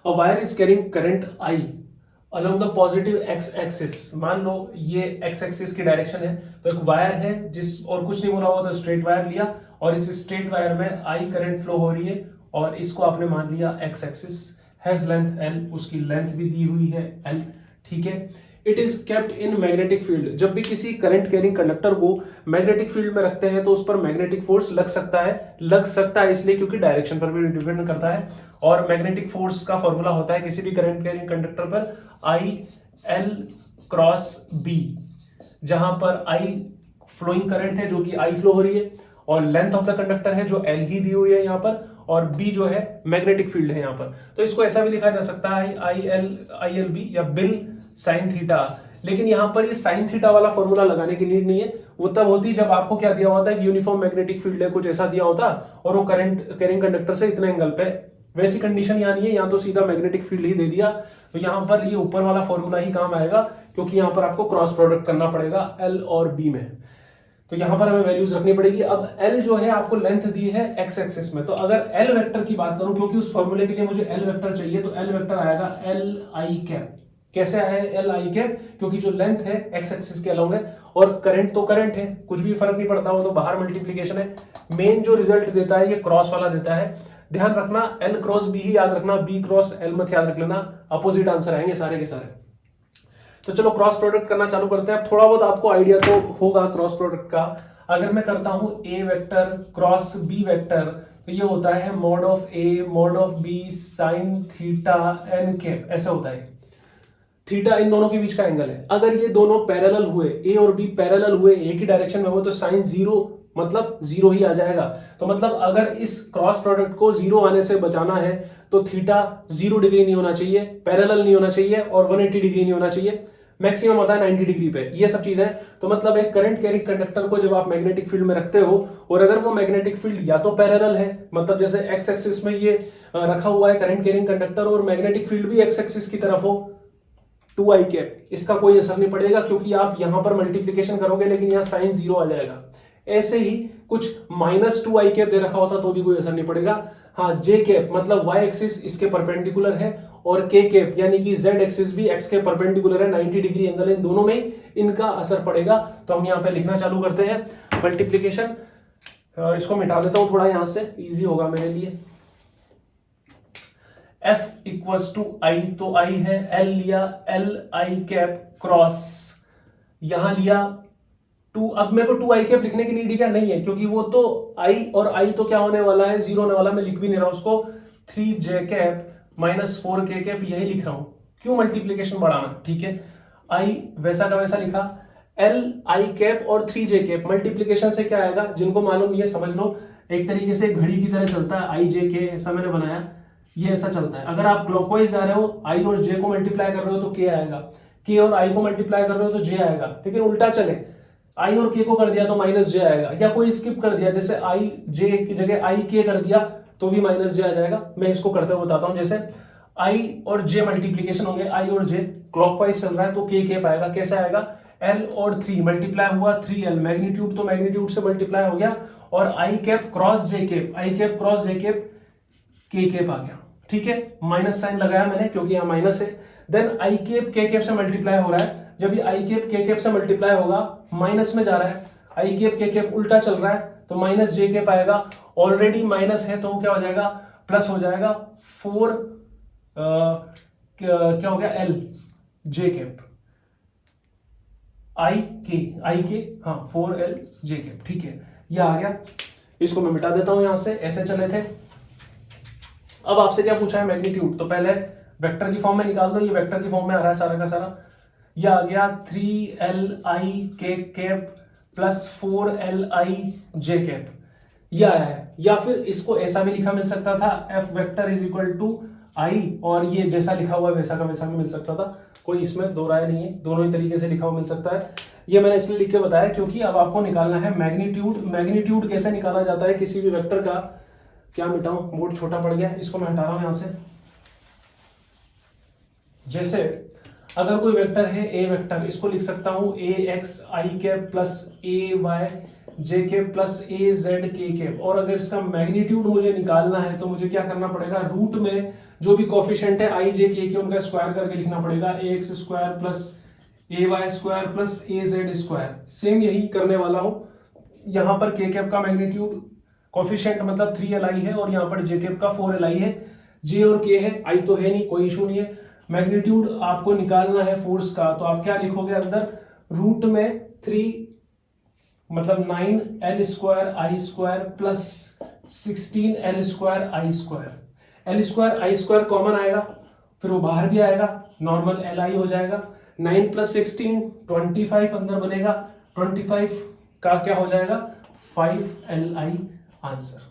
A wire is carrying current I along the positive x axis। मान लो ये x axis की direction है, तो एक वायर है जिस और कुछ नहीं बोला हुआ, तो स्ट्रेट वायर लिया और इस स्ट्रेट वायर में I करंट फ्लो हो रही है और इसको आपने मान लिया x axis, has length L, उसकी लेंथ भी दी हुई है L, ठीक है। It is kept in magnetic field. जब भी किसी करंट कैरिंग कंडक्टर को मैग्नेटिक फील्ड में रखते हैं तो उस पर मैग्नेटिक फोर्स लग सकता है इसलिए क्योंकि डायरेक्शन पर भी डिपेंड करता है। और मैग्नेटिक फोर्स का फॉर्मूला होता है किसी भी करंट कैरिंग कंडक्टर पर आई एल क्रॉस बी, जहां पर आई फ्लोइंग करंट है जो कि आई फ्लो हो रही है और लेंथ ऑफ द कंडक्टर है जो एल ही दी हुई है यहाँ पर, और बी जो है मैग्नेटिक फील्ड है यहाँ पर। तो इसको ऐसा भी लिखा जा सकता है आई एल बी या बिल साइन थीटा। लेकिन यहाँ पर ये साइन थीटा वाला फॉर्मूला लगाने की नीड नहीं है, वो तब होती जब आपको क्या दिया होता है, यूनिफॉर्म मैग्नेटिक फील्ड है कुछ ऐसा दिया होता और वो करंट कैरिंग कंडक्टर से इतने एंगल पे। वैसी कंडीशन यहाँ नहीं है, यहाँ तो सीधा मैग्नेटिक फील्ड ही दे दिया, तो यहाँ पर ये ऊपर वाला फॉर्मूला ही काम आएगा क्योंकि यहाँ पर आपको क्रॉस प्रोडक्ट करना पड़ेगा एल और बी में। तो यहां पर हमें वैल्यूज रखनी पड़ेगी। अब L जो है आपको लेंथ दी है x एक्सिस में, तो अगर L वेक्टर की बात करूं, क्योंकि उस फॉर्मूले के लिए मुझे L वेक्टर चाहिए, तो L वेक्टर आएगा L I कैप। कैसे आया L I कैप? क्योंकि जो लेंथ है x एक्सिस के अलोंग है और करंट तो करंट है, कुछ भी फर्क नहीं पड़ता, वो तो बाहर मल्टीप्लीकेशन है। मेन जो रिजल्ट देता है ये क्रॉस वाला देता है। ध्यान रखना L क्रॉस B ही याद रखना, B क्रॉस L मत याद रख लेना, अपोजिट आंसर आएंगे सारे के सारे। तो चलो क्रॉस प्रोडक्ट करना चालू करते हैं। अब थोड़ा बहुत आपको आइडिया तो होगा क्रॉस प्रोडक्ट का। अगर मैं करता हूं A vector cross B vector, तो ये होता है mod of A mod of B sine theta N cap, ऐसा होता है। थीटा इन दोनों के बीच का एंगल है। अगर ये दोनों पैरेलल हुए, ए और बी पैरेलल हुए, एक ही डायरेक्शन में हुए, तो साइन जीरो मतलब जीरो ही आ जाएगा। तो मतलब अगर इस क्रॉस प्रोडक्ट को जीरो आने से बचाना है तो थीटा 0 डिग्री नहीं होना चाहिए, पैरेलल नहीं होना चाहिए और 180 डिग्री नहीं होना चाहिए, मैक्सिमम आता है 90 डिग्री पे। ये सब चीजें, तो मतलब एक करंट कैरिंग कंडक्टर को जब आप मैग्नेटिक फील्ड में रखते हो और अगर वो मैग्नेटिक फील्ड या तो पैरेलल है, मतलब जैसे एक्स एक्सिस में ये रखा हुआ है करंट कैरिंग कंडक्टर और मैग्नेटिक फील्ड भी एक्स एक्सिस की तरफ हो, 2i कैप, इसका कोई असर नहीं पड़ेगा क्योंकि आप यहां पर मल्टीप्लीकेशन करोगे लेकिन यहाँ साइन जीरो आ जाएगा। ऐसे ही कुछ -2i कैप दे रखा होता तो भी कोई असर नहीं पड़ेगा। हाँ, जे कैप मतलब y एक्सिस इसके परपेंडिकुलर है और k कैप यानी कि z एक्सिस भी x के परपेंडिकुलर है, 90 डिग्री एंगल इन दोनों में इनका असर पड़ेगा। तो हम यहाँ पे लिखना चालू करते हैं मल्टीप्लीकेशन। इसको मिटा देता हूं थोड़ा यहां से, इजी होगा मेरे लिए। F इक्वल्स टू आई, तो I है, L लिया L I कैप क्रॉस, यहां लिया 2। अब मेरे को 2i कैप लिखने की नीड क्या नहीं है क्योंकि वो तो i और i तो क्या होने वाला है, जीरो होने वाला, मैं लिख भी नहीं रहा उसको। 3j cap minus 4k cap यही लिख रहा हूं, क्यों मल्टीप्लीकेशन बढ़ाना, ठीक है। i वैसा का वैसा लिखा, L I कैप और 3j कैप मल्टीप्लीकेशन से क्या आएगा, जिनको मालूम ये समझ लो, एक तरीके से घड़ी की तरह चलता है i j k, ऐसा मैंने बनाया, ये ऐसा चलता है। अगर आप क्लॉकवाइज जा रहे हो, i और j को मल्टीप्लाई कर रहे हो तो k आएगा, k और i को मल्टीप्लाई कर रहे हो तो j आएगा। लेकिन उल्टा चले, आई और के को कर दिया तो माइनस जे आएगा, या कोई स्किप कर दिया जैसे आई जे की जगह आई के कर दिया तो भी माइनस जे आ जाएगा। मैं इसको करते हुए बताता हूं, जैसे आई और जे मल्टीप्लीकेशन होंगे, आई और जे क्लॉकवाइज चल रहा है तो के पाएगा, कैसे आएगा, एल और 3 मल्टीप्लाई हुआ 3l, मैग्नीट्यूड तो मैग्नीट्यूड से मल्टीप्लाई हो गया और आई कैप क्रॉस जे कैप, आई कैप क्रॉस जे कैप के कैप आ गया, ठीक है। माइनस साइन लगाया मैंने क्योंकि यहाँ माइनस है। देन आई कैप के कैप से मल्टीप्लाई हो रहा है, जब ये आई कैप के कैप से मल्टीप्लाई होगा माइनस में जा रहा है, आई कैप के कैप उल्टा चल रहा है तो माइनस जे कैप आएगा, ऑलरेडी माइनस है तो क्या हो जाएगा, प्लस हो जाएगा 4 क्या हो गया एल जे कैप आई के हाँ 4l जे कैप, ठीक है, ये आ गया। इसको मैं मिटा देता हूं यहां से, ऐसे चले थे। अब आपसे क्या पूछा है, मैग्नीट्यूड, तो पहले वेक्टर की फॉर्म में निकाल दो, ये वेक्टर की फॉर्म में आ रहा है सारा का सारा। ये आ गया 3li के कैप प्लस 4li जे कैप, ये आया है। या फिर इसको ऐसा भी लिखा मिल सकता था, f vector is equal to i, और ये जैसा लिखा हुआ है वैसा का वैसा भी मिल सकता था, कोई इसमें दो राय नहीं है, दोनों ही तरीके से लिखा हुआ मिल सकता है। ये मैंने इसलिए लिख के बताया क्योंकि अब आपको निकालना है मैग्नीट्यूड। मैग्नीट्यूड कैसे निकाला जाता है किसी भी वेक्टर का, क्या मिटाऊं, बोर्ड छोटा पड़ गया, इसको मैं हटा रहा हूं यहां से। जैसे अगर कोई वेक्टर है ए वेक्टर, इसको लिख सकता हूं ए एक्स आई कैप प्लस ए वाई जे कैप प्लस ए जेड के कैप, और अगर इसका मैग्नीट्यूड मुझे निकालना है तो मुझे क्या करना पड़ेगा, रूट में जो भी कोफिशिएंट है आई जे के उनका स्क्वायर करके लिखना पड़ेगा, ए एक्स स्क्वायर प्लस ए वाई स्क्वायर प्लस ए जेड स्क्वायर। सेम यही करने वाला हूं। यहाँ पर के कैप का मैग्नीट्यूड कोफिशिएंट मतलब 3li है और यहाँ पर जे कैप का 4li है। जे और के है, आई तो है नहीं, कोई इशू नहीं है। मैग्नीट्यूड आपको निकालना है फोर्स का, तो आप क्या लिखोगे अंदर, रूट में 3 मतलब 9l स्क्वायर आई स्क्वायर प्लस 16l स्क्वायर आई स्क्वायर। एल स्क्वायर आई स्क्वायर कॉमन आएगा, फिर वो बाहर भी आएगा, नॉर्मल एल आई हो जाएगा। 9 प्लस 16 25 अंदर बनेगा, 25 का क्या हो जाएगा 5li आंसर।